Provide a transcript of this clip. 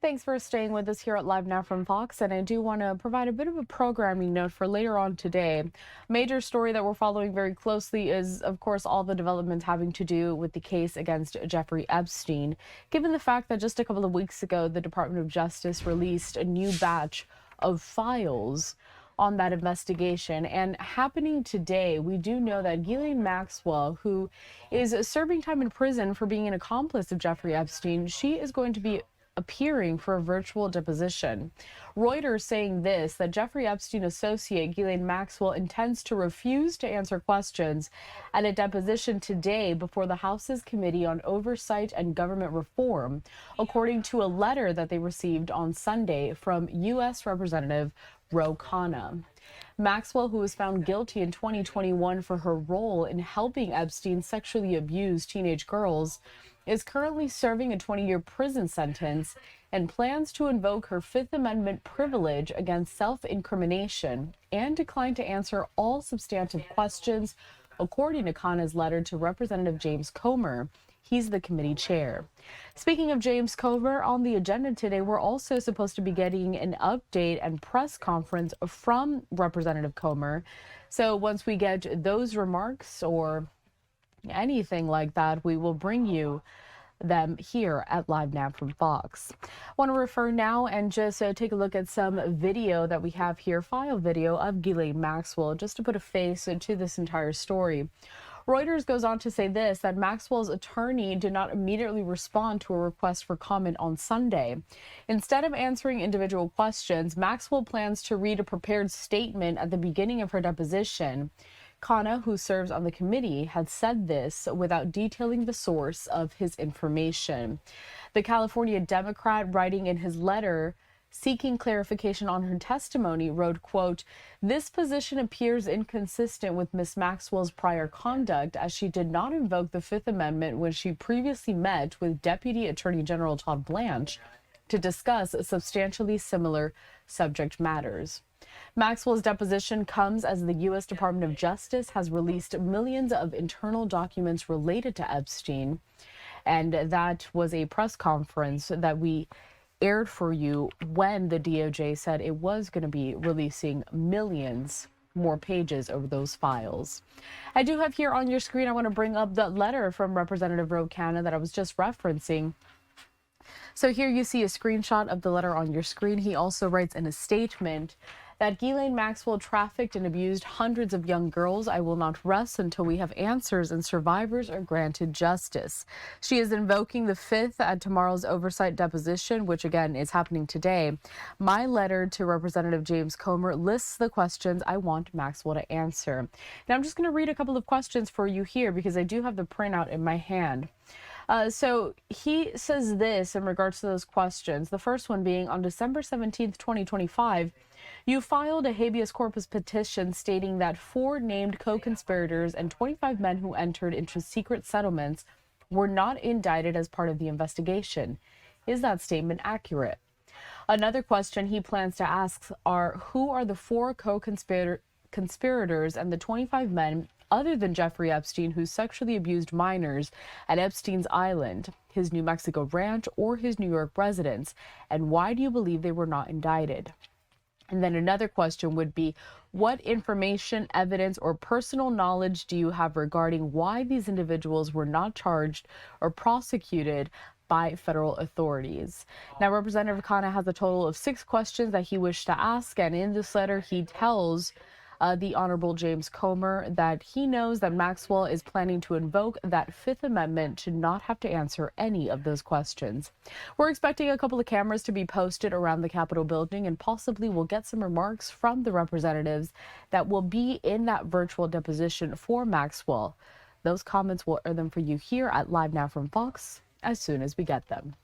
Thanks for staying with us here at Live Now from Fox. And I do want to provide a bit of a programming note for later on today. Major story that we're following very closely is, of course, all the developments having to do with the case against Jeffrey Epstein, given the fact that just a couple of weeks ago, the Department of Justice released a new batch of files on that investigation. And happening today, we do know that Ghislaine Maxwell, who is serving time in prison for being an accomplice of Jeffrey Epstein, she is going to be appearing for a virtual deposition. Reuters saying this, that Jeffrey Epstein associate Ghislaine Maxwell intends to refuse to answer questions at a deposition today before the House's Committee on Oversight and Government Reform, according to a letter that they received on Sunday from U.S. Representative Ro Khanna. Maxwell, who was found guilty in 2021 for her role in helping Epstein sexually abuse teenage girls, is currently serving a 20-year prison sentence and plans to invoke her Fifth Amendment privilege against self-incrimination and decline to answer all substantive questions, according to Khanna's letter to Representative James Comer. He's the committee chair. Speaking of James Comer, on the agenda today, we're also supposed to be getting an update and press conference from Representative Comer. So once we get those remarks or anything like that, we will bring you them here at Live Now from Fox. I want to refer now and just take a look at some video that we have here, file video of Ghislaine Maxwell, just to put a face to this entire story. Reuters goes on to say this, that Maxwell's attorney did not immediately respond to a request for comment on Sunday. Instead of answering individual questions, Maxwell plans to read a prepared statement at the beginning of her deposition. Khanna, who serves on the committee, had said this without detailing the source of his information. The California Democrat, writing in his letter seeking clarification on her testimony, wrote, quote, "This position appears inconsistent with Ms. Maxwell's prior conduct, as she did not invoke the Fifth Amendment when she previously met with Deputy Attorney General Todd Blanche to discuss substantially similar subject matters." Maxwell's deposition comes as the U.S. Department of Justice has released millions of internal documents related to Epstein. And that was a press conference that we aired for you when the DOJ said it was going to be releasing millions more pages over those files. I do have here on your screen, I want to bring up the letter from Representative Ro Khanna that I was just referencing. So here you see a screenshot of the letter on your screen. He also writes in a statement that Ghislaine Maxwell trafficked and abused hundreds of young girls. I will not rest until we have answers and survivors are granted justice. She is invoking the Fifth at tomorrow's oversight deposition, which again is happening today. My letter to Representative James Comer lists the questions I want Maxwell to answer. Now I'm just going to read a couple of questions for you here because I do have the printout in my hand. So he says this in regards to those questions. The first one being, on December 17th, 2025, you filed a habeas corpus petition stating that 4 named co-conspirators and 25 men who entered into secret settlements were not indicted as part of the investigation. Is that statement accurate? Another question he plans to ask are, who are the 4 co-conspirators and the 25 men other than Jeffrey Epstein who sexually abused minors at Epstein's Island, his New Mexico ranch, or his New York residence? And why do you believe they were not indicted? And then another question would be, what information, evidence, or personal knowledge do you have regarding why these individuals were not charged or prosecuted by federal authorities? Now, Representative Khanna has a total of 6 questions that he wished to ask, and in this letter, he tells the Honorable James Comer that he knows that Maxwell is planning to invoke that Fifth Amendment to not have to answer any of those questions. We're expecting a couple of cameras to be posted around the Capitol building, and possibly we'll get some remarks from the representatives that will be in that virtual deposition for Maxwell. Those comments will air them for you here at Live Now from Fox as soon as we get them.